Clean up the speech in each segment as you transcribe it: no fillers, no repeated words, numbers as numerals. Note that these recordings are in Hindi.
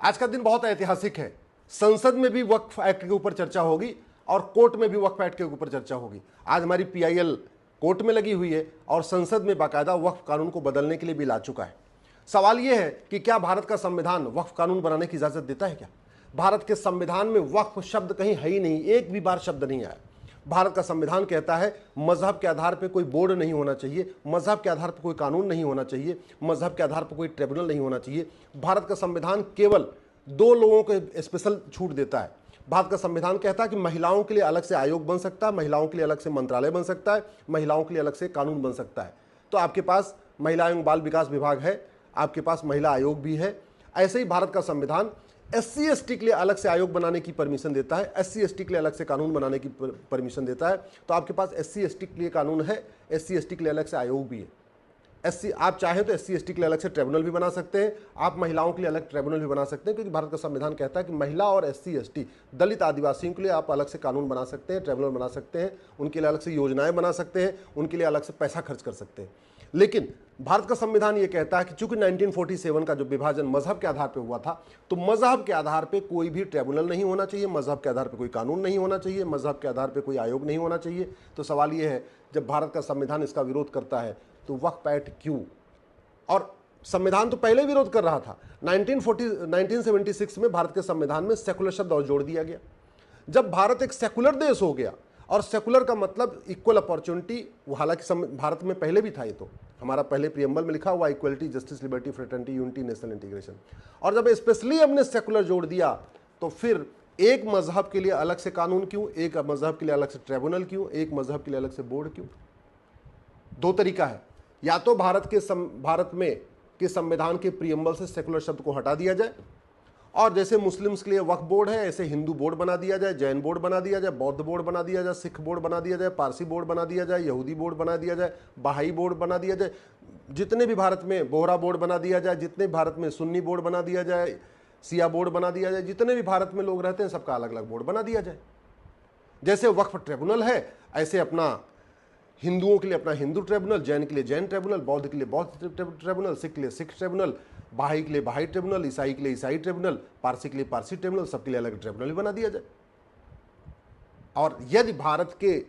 आज का दिन बहुत ऐतिहासिक है। संसद में भी वक्फ एक्ट के ऊपर चर्चा होगी और कोर्ट में भी वक्फ एक्ट के ऊपर चर्चा होगी। आज हमारी पीआईएल कोर्ट में लगी हुई है और संसद में बाकायदा वक्फ कानून को बदलने के लिए भी ला चुका है। सवाल यह है कि क्या भारत का संविधान वक्फ कानून बनाने की इजाजत देता है? क्या भारत के संविधान में वक्फ शब्द कहीं है ही नहीं, एक भी बार शब्द नहीं आया। भारत का संविधान कहता है मजहब के आधार पर कोई बोर्ड नहीं होना चाहिए, मजहब के आधार पर कोई कानून नहीं होना चाहिए, मजहब के आधार पर कोई ट्रिब्यूनल नहीं होना चाहिए। भारत का संविधान केवल दो लोगों को स्पेशल छूट देता है। भारत का संविधान कहता है कि महिलाओं के लिए अलग से आयोग बन सकता है, महिलाओं के लिए अलग से मंत्रालय बन सकता है, महिलाओं के लिए अलग से कानून बन सकता है। तो आपके पास महिला एवं बाल विकास विभाग है, आपके पास महिला आयोग भी है। ऐसे ही भारत का संविधान SC ST के लिए अलग से आयोग बनाने की परमिशन देता है, SC ST के लिए अलग से कानून बनाने की परमिशन देता है। तो आपके पास SC ST के लिए कानून है, SC ST के लिए अलग से आयोग भी है। आप चाहें तो SC ST के लिए अलग से ट्रिब्यूनल भी बना सकते हैं, आप महिलाओं के लिए अलग ट्रिब्यूनल भी बना सकते हैं, क्योंकि भारत का संविधान कहता है कि महिला और SC ST दलित आदिवासियों के लिए आप अलग से कानून बना सकते हैं, ट्रिब्यूनल बना सकते हैं, उनके लिए अलग से योजनाएं बना सकते हैं, उनके लिए अलग से पैसा खर्च कर सकते हैं। लेकिन भारत का संविधान ये कहता है कि चूंकि 1947 का जो विभाजन मजहब के आधार पर हुआ था, तो मजहब के आधार पर कोई भी ट्रिब्यूनल नहीं होना चाहिए, मजहब के आधार पर कोई कानून नहीं होना चाहिए, मजहब के आधार पर कोई आयोग नहीं होना चाहिए। तो सवाल ये है, जब भारत का संविधान इसका विरोध करता है तो वक्फ एक्ट क्यों? और संविधान तो पहले विरोध कर रहा था। 1976 में भारत के संविधान में सेकुलर शब्द और जोड़ दिया गया। जब भारत एक सेकुलर देश हो गया, और सेकुलर का मतलब इक्वल अपॉर्चुनिटी, हालांकि भारत में पहले भी था, ये तो हमारा पहले प्रीएम्बल में लिखा हुआ equality, justice, liberty, fraternity, unity, national integration. और जब स्पेशली हमने सेकुलर जोड़ दिया, तो फिर एक मजहब के लिए अलग से कानून क्यों, एक मजहब के लिए अलग से ट्रिब्यूनल क्यों, एक मजहब के लिए अलग से बोर्ड क्यों? दो तरीका है, या तो भारत में के संविधान के प्रीएम्बल से सेकुलर शब्द को हटा दिया जाए, और जैसे मुस्लिम्स के लिए वक्फ बोर्ड है, ऐसे हिंदू बोर्ड बना दिया जाए, जैन बोर्ड बना दिया जाए, बौद्ध बोर्ड बना दिया जाए, सिख बोर्ड बना दिया जाए, पारसी बोर्ड बना दिया जाए, यहूदी बोर्ड बना दिया जाए, बहाई बोर्ड बना दिया जाए, जितने भी भारत में बोहरा बोर्ड बना दिया जाए, जितने भारत में सुन्नी बोर्ड बना दिया जाए, सिया बोर्ड बना दिया जाए, जितने भी भारत में लोग रहते हैं सबका अलग अलग बोर्ड बना दिया जाए। जैसे वक्फ ट्रिब्यूनल है, ऐसे अपना हिंदुओं के लिए अपना हिंदू ट्रिब्यूनल, जैन के लिए जैन ट्रिब्यूनल, बौद्ध के लिए बौद्ध ट्रिब्यूनल, सिख के लिए सिख ट्रिब्यूनल, बहाई के लिए बहाई ट्रिब्यूनल, ईसाई के लिए ईसाई ट्रिब्यूनल, पारसी के लिए पारसी ट्रिब्यूनल, सबके लिए अलग ट्रिब्यूनल बना दिया जाए। और यदि भारत के,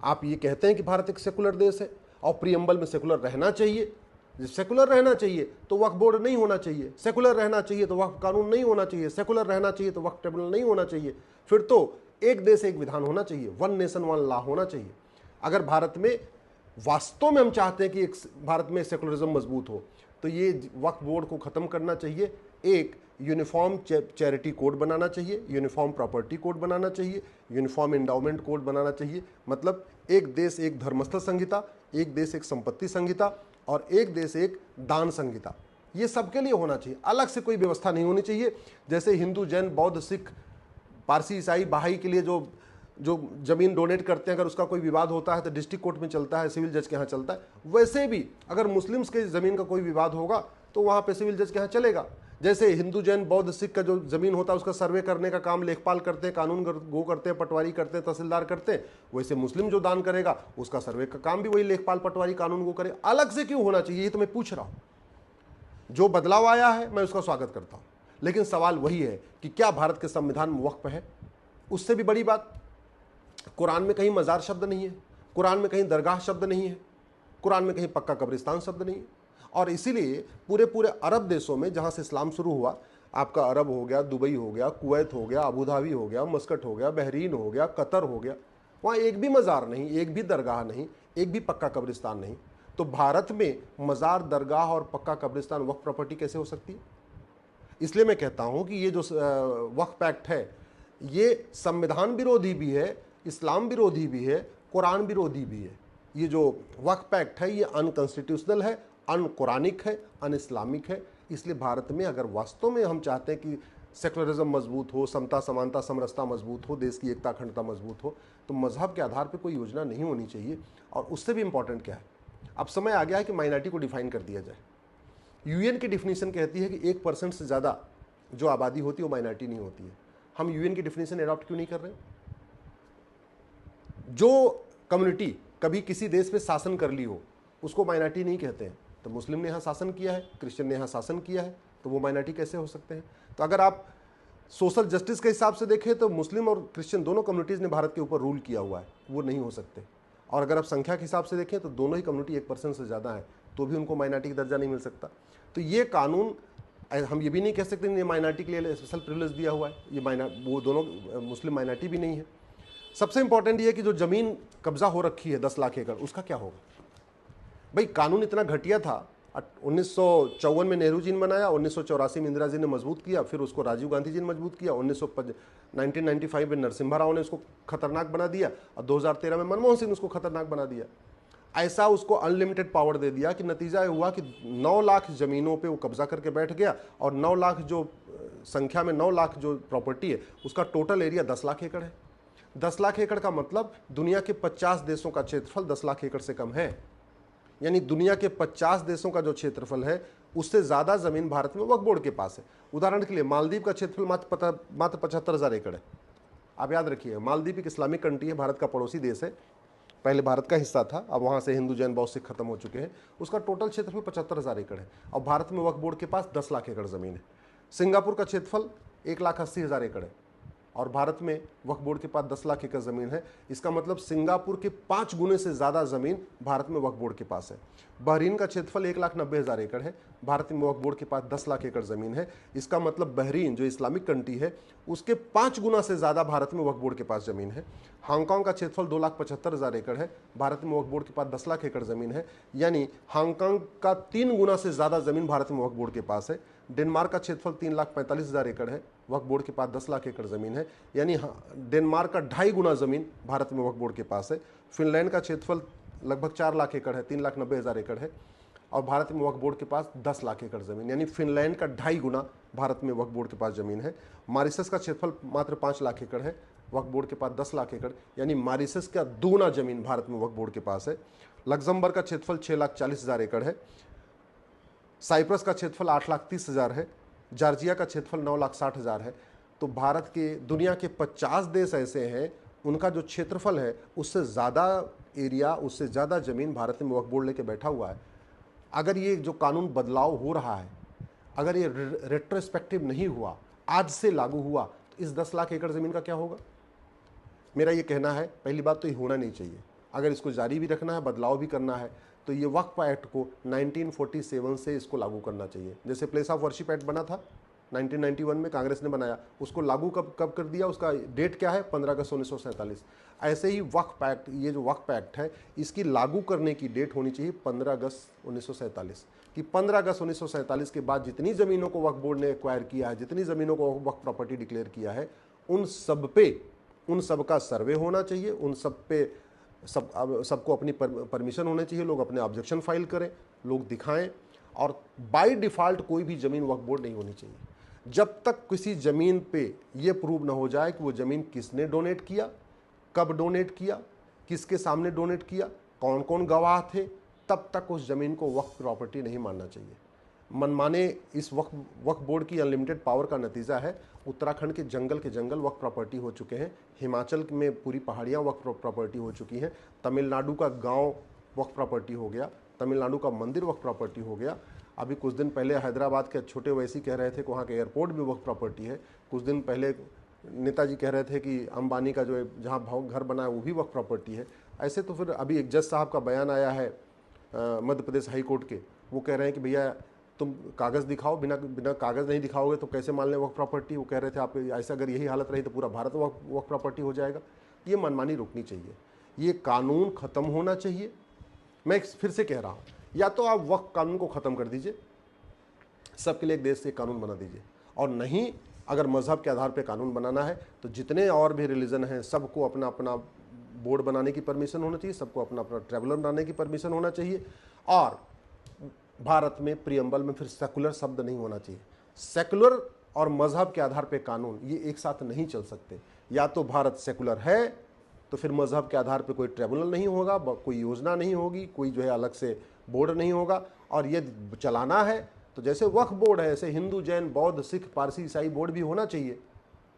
आप ये कहते हैं कि भारत एक सेकुलर देश है और प्रीएम्बल में सेकुलर रहना चाहिए, सेकुलर रहना चाहिए तो वक्फ बोर्ड नहीं होना चाहिए, सेकुलर रहना चाहिए तो वक्फ कानून नहीं होना चाहिए, सेकुलर रहना चाहिए तो वक्फ ट्रिब्यूनल नहीं होना चाहिए, फिर तो एक देश एक विधान होना चाहिए, वन नेशन वन लॉ होना चाहिए। अगर भारत में वास्तव में हम चाहते हैं कि एक भारत में सेकुलरिज्म मजबूत हो, तो ये वक्फ बोर्ड को ख़त्म करना चाहिए, एक यूनिफॉर्म चैरिटी कोड बनाना चाहिए, यूनिफॉर्म प्रॉपर्टी कोड बनाना चाहिए, यूनिफॉर्म एंडाउमेंट कोड बनाना चाहिए। मतलब एक देश एक धर्मस्थल संहिता, एक देश एक संपत्ति संहिता, और एक देश एक दान संहिता, ये सबके लिए होना चाहिए। अलग से कोई व्यवस्था नहीं होनी चाहिए। जैसे हिंदू, जैन, बौद्ध, सिख, पारसी, ईसाई, बहाई के लिए जो जमीन डोनेट करते हैं, अगर उसका कोई विवाद होता है तो डिस्ट्रिक्ट कोर्ट में चलता है, सिविल जज के यहाँ चलता है। वैसे भी अगर मुस्लिम्स के ज़मीन का कोई विवाद होगा तो वहाँ पे सिविल जज के यहाँ चलेगा। जैसे हिंदू, जैन, बौद्ध, सिख का जो ज़मीन होता है उसका सर्वे करने का काम लेखपाल करते हैं, कानून गो करते हैं, पटवारी करते हैं, तहसीलदार करते हैं। वैसे मुस्लिम जो दान करेगा उसका सर्वे का काम भी वही लेखपाल, पटवारी, कानून गो करे। अलग से क्यों होना चाहिए, ये तो मैं पूछ रहा हूँ। जो बदलाव आया है मैं उसका स्वागत करता हूँ, लेकिन सवाल वही है कि क्या भारत के संविधान में वक्फ है? उससे भी बड़ी बात, कुरान में कहीं मज़ार शब्द नहीं है, कुरान में कहीं दरगाह शब्द नहीं है, कुरान में कहीं पक्का कब्रिस्तान शब्द नहीं है। और इसीलिए पूरे अरब देशों में जहाँ से इस्लाम शुरू हुआ, आपका अरब हो गया, दुबई हो गया, कुवैत हो गया, अबू धाबी हो गया, मस्कट हो गया, बहरीन हो गया, कतर हो गया, वहाँ एक भी मज़ार नहीं, एक भी दरगाह नहीं, एक भी पक्का कब्रिस्तान नहीं। तो भारत में मज़ार, दरगाह और पक्का कब्रिस्तान वक्फ प्रॉपर्टी कैसे हो सकती है? इसलिए मैं कहता हूँ कि ये जो वक्फ एक्ट है, ये संविधान विरोधी भी है, इस्लाम विरोधी भी है, कुरान विरोधी भी है। ये जो वक्फ एक्ट है ये अनकॉन्स्टिट्यूशनल है, अनकुरानिक है, अन इस्लामिक है। इसलिए भारत में अगर वास्तव में हम चाहते हैं कि सेकुलरिज्म मजबूत हो, समता, समानता, समरसता मजबूत हो, देश की एकता, अखंडता मजबूत हो, तो मजहब के आधार पर कोई योजना नहीं होनी चाहिए। और उससे भी इंपॉर्टेंट क्या है, अब समय आ गया है कि माइनॉरिटी को डिफाइन कर दिया जाए। यूएन की डिफिनीशन कहती है कि 1% से ज़्यादा जो आबादी होती है वो माइनॉरिटी नहीं होती है। हम यूएन की डिफिनीशन एडॉप्ट क्यों नहीं कर रहे? जो कम्युनिटी कभी किसी देश पे शासन कर ली हो उसको माइनॉरिटी नहीं कहते हैं। तो मुस्लिम ने यहाँ शासन किया है, क्रिश्चियन ने यहाँ शासन किया है, तो वो माइनॉरिटी कैसे हो सकते हैं? तो अगर आप सोशल जस्टिस के हिसाब से देखें तो मुस्लिम और क्रिश्चियन दोनों कम्युनिटीज़ ने भारत के ऊपर रूल किया हुआ है, वो नहीं हो सकते। और अगर आप संख्या के हिसाब से देखें तो दोनों ही कम्युनिटी 1% से ज़्यादा है, तो भी उनको माइनॉरिटी का दर्जा नहीं मिल सकता। तो ये कानून, हम ये भी नहीं कह सकते ये माइनॉरिटी के लिए स्पेशल प्रिविलेज दिया हुआ है, ये वो दोनों मुस्लिम माइनॉरिटी भी नहीं है। सबसे इंपॉर्टेंट ये है कि जो ज़मीन कब्जा हो रखी है 10 लाख एकड़, उसका क्या होगा? भाई कानून इतना घटिया था, 1954 में नेहरू जी ने बनाया, 1984 में इंदिरा जी ने मजबूत किया, फिर उसको राजीव गांधी जी ने मजबूत किया, 1995 में नरसिम्हा राव ने उसको खतरनाक बना दिया, और 2013 में मनमोहन सिंह ने उसको खतरनाक बना दिया। ऐसा उसको अनलिमिटेड पावर दे दिया कि नतीजा हुआ कि 9 लाख ज़मीनों पे वो कब्जा करके बैठ गया, और 9 लाख जो संख्या में 9 लाख जो प्रॉपर्टी है उसका टोटल एरिया 10 लाख एकड़ है। 10 लाख एकड़ का मतलब दुनिया के 50 देशों का क्षेत्रफल 10 लाख एकड़ से कम है। यानी दुनिया के 50 देशों का जो क्षेत्रफल है उससे ज़्यादा ज़मीन भारत में वक्फ बोर्ड के पास है। उदाहरण के लिए मालदीव का क्षेत्रफल मात्र 75,000 एकड़ है। आप याद रखिए, मालदीव एक इस्लामिक कंट्री है, भारत का पड़ोसी देश है, पहले भारत का हिस्सा था, अब वहाँ से हिंदू जैन बौद्ध सिख खत्म हो चुके हैं। उसका टोटल क्षेत्रफल 75,000 एकड़ है, और भारत में वक्फ बोर्ड के पास 10 लाख एकड़ ज़मीन है। सिंगापुर का क्षेत्रफल 1,80,000 एकड़ है, और भारत में वक्फ बोर्ड के पास 10 लाख एकड़ ज़मीन है। इसका मतलब सिंगापुर के 5 गुने से ज़्यादा ज़मीन भारत में वक्फ बोर्ड के पास है। बहरीन का क्षेत्रफल 1,90,000 एकड़ है, भारत में वक्फ बोर्ड के पास 10 लाख एकड़ ज़मीन है। इसका मतलब बहरीन जो इस्लामिक कंट्री है उसके 5 गुना से ज़्यादा भारत में वक्फ बोर्ड के पास ज़मीन है। हांगकांग का क्षेत्रफल 2,75,000 एकड़ है, भारत में वक्फ बोर्ड के पास 10 लाख एकड़ ज़मीन है, यानी हांगकांग का 3 गुना से ज़्यादा ज़मीन भारत में वक्फ बोर्ड के पास है। डेनमार्क का क्षेत्रफल 3,45,000 एकड़ है, वक्फ बोर्ड के पास 10 लाख एकड़ ज़मीन है, यानी डेनमार्क का 2.5 गुना ज़मीन भारत में वक्फ बोर्ड के पास है। फिनलैंड का क्षेत्रफल लगभग 4 लाख एकड़ है, 3,90,000 एकड़ है, और भारत में वक्फ बोर्ड के पास 10 लाख एकड़ ज़मीन, यानी फिनलैंड का 2.5 गुना भारत में वक्फ बोर्ड के पास ज़मीन है। मॉरिशस का क्षेत्रफल मात्र 5 लाख एकड़ है, वक्फ बोर्ड के पास 10 लाख एकड़, यानी मॉरिशस का 2 गुना ज़मीन भारत में वक्फ बोर्ड के पास है। लग्जमबर्ग का क्षेत्रफल 6,40,000 एकड़ है, साइप्रस का क्षेत्रफल 8,30,000 है, जॉर्जिया का क्षेत्रफल 9,60,000 है। तो भारत के दुनिया के 50 देश ऐसे हैं उनका जो क्षेत्रफल है उससे ज़्यादा एरिया, उससे ज़्यादा ज़मीन भारत में वक्फ बोर्ड लेके बैठा हुआ है। अगर ये जो कानून बदलाव हो रहा है, अगर ये रेट्रोस्पेक्टिव नहीं हुआ, आज से लागू हुआ, तो इस 10 लाख एकड़ ज़मीन का क्या होगा? मेरा ये कहना है, पहली बात तो ये होना नहीं चाहिए। अगर इसको जारी भी रखना है, बदलाव भी करना है, तो ये वक्फ एक्ट को 1947 से इसको लागू करना चाहिए। जैसे प्लेस ऑफ वर्शिप एक्ट बना था 1991 में, कांग्रेस ने बनाया, उसको लागू कब कर दिया, उसका डेट क्या है? 15 अगस्त 1947। ऐसे ही वक्फ एक्ट, ये जो वक्फ एक्ट है इसकी लागू करने की डेट होनी चाहिए 15 अगस्त 1947, कि 15 अगस्त 1947 के बाद जितनी ज़मीनों को वक्फ बोर्ड ने एक्वायर किया है, जितनी ज़मीनों को वक्फ प्रॉपर्टी डिक्लेयर किया है, उन सब का सर्वे होना चाहिए, उन सब पे सबको अपनी परमिशन होनी चाहिए, लोग अपने ऑब्जेक्शन फाइल करें, लोग दिखाएं, और बाय डिफ़ॉल्ट कोई भी ज़मीन वक्फ बोर्ड नहीं होनी चाहिए जब तक किसी ज़मीन पे ये प्रूव ना हो जाए कि वो ज़मीन किसने डोनेट किया, कब डोनेट किया, किसके सामने डोनेट किया, कौन कौन गवाह थे, तब तक उस ज़मीन को वक्फ प्रॉपर्टी नहीं मानना चाहिए। मनमाने इस वक्फ बोर्ड की अनलिमिटेड पावर का नतीजा है उत्तराखंड के जंगल वक्फ प्रॉपर्टी हो चुके हैं, हिमाचल में पूरी पहाड़ियाँ वक्फ प्रॉपर्टी हो चुकी हैं, तमिलनाडु का गांव वक्फ प्रॉपर्टी हो गया, तमिलनाडु का मंदिर वक्फ प्रॉपर्टी हो गया। अभी कुछ दिन पहले हैदराबाद के छोटे वैसी कह रहे थे कि वहाँ के एयरपोर्ट भी वक्फ प्रॉपर्टी है। कुछ दिन पहले नेताजी कह रहे थे कि अंबानी का जो जहाँ घर बना है वो भी वक्फ प्रॉपर्टी है। ऐसे तो फिर अभी एक जज साहब का बयान आया है मध्य प्रदेश हाई कोर्ट के, वो कह रहे हैं कि भैया तुम कागज़ दिखाओ, बिना कागज़ नहीं दिखाओगे तो कैसे मान लें वक्फ प्रॉपर्टी। वो कह रहे थे आप ऐसा अगर यही हालत रही तो पूरा भारत वक्फ प्रॉपर्टी हो जाएगा। ये मनमानी रुकनी चाहिए, ये कानून ख़त्म होना चाहिए। मैं फिर से कह रहा हूँ, या तो आप वक्फ कानून को ख़त्म कर दीजिए, सबके लिए एक देश से कानून बना दीजिए, और नहीं अगर मज़हब के आधार पर कानून बनाना है तो जितने और भी रिलीजन हैं सबको अपना अपना बोर्ड बनाने की परमिशन होना चाहिए, सबको अपना अपना ट्रैवलर बनाने की परमिशन होना चाहिए। और भारत में प्रियम्बल में फिर सेकुलर शब्द नहीं होना चाहिए। सेकुलर और मज़हब के आधार पर कानून ये एक साथ नहीं चल सकते। या तो भारत सेकुलर है तो फिर मज़हब के आधार पर कोई ट्रिब्यूनल नहीं होगा, कोई योजना नहीं होगी, कोई जो है अलग से बोर्ड नहीं होगा। और ये चलाना है तो जैसे वक्फ बोर्ड है ऐसे हिंदू जैन बौद्ध सिख पारसी ईसाई बोर्ड भी होना चाहिए,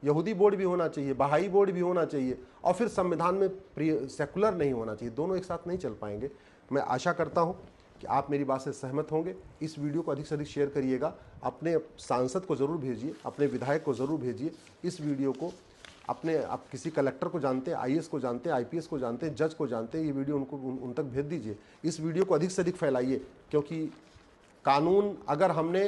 यहूदी बोर्ड भी होना चाहिए, बहाई बोर्ड भी होना चाहिए, और फिर संविधान में सेकुलर नहीं होना चाहिए। दोनों एक साथ नहीं चल पाएंगे। मैं आशा करता हूँ कि आप मेरी बात से सहमत होंगे। इस वीडियो को अधिक से अधिक शेयर करिएगा, अपने सांसद को ज़रूर भेजिए, अपने विधायक को ज़रूर भेजिए। इस वीडियो को अपने, आप किसी कलेक्टर को जानते हैं, आईएएस को जानते हैं, आईपीएस को जानते हैं, जज को जानते हैं, ये वीडियो उन तक भेज दीजिए। इस वीडियो को अधिक से अधिक फैलाइए, क्योंकि कानून, अगर हमने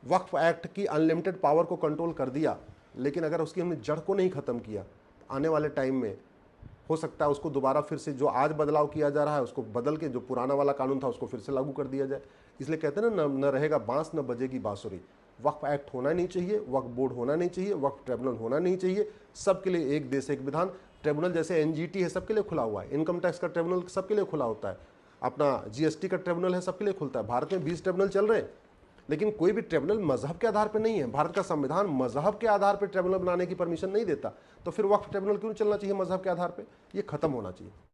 वक्फ एक्ट की अनलिमिटेड पावर को कंट्रोल कर दिया, लेकिन अगर उसकी हमने जड़ को नहीं ख़त्म किया, आने वाले टाइम में हो सकता है उसको दोबारा फिर से, जो आज बदलाव किया जा रहा है उसको बदल के जो पुराना वाला कानून था उसको फिर से लागू कर दिया जाए। इसलिए कहते हैं ना, न रहेगा बांस न बजेगी बांसुरी। वक्फ एक्ट होना नहीं चाहिए, वक्फ बोर्ड होना नहीं चाहिए, वक्फ ट्रिब्यूनल होना नहीं चाहिए। सबके लिए एक देश एक विधान ट्रिब्यूनल, जैसे एनजीटी है सबके लिए खुला हुआ है, इनकम टैक्स का ट्रिब्यूनल सबके लिए खुला होता है, अपना जीएसटी का ट्रिब्यूनल है सबके लिए खुलता है। भारत में 20 ट्रिब्यूनल चल रहे हैं, लेकिन कोई भी ट्रिब्यूनल मजहब के आधार पर नहीं है। भारत का संविधान मजहब के आधार पर ट्रिब्यूनल बनाने की परमिशन नहीं देता, तो फिर वक्फ ट्रिब्यूनल क्यों चलना चाहिए मजहब के आधार पर? ये खत्म होना चाहिए।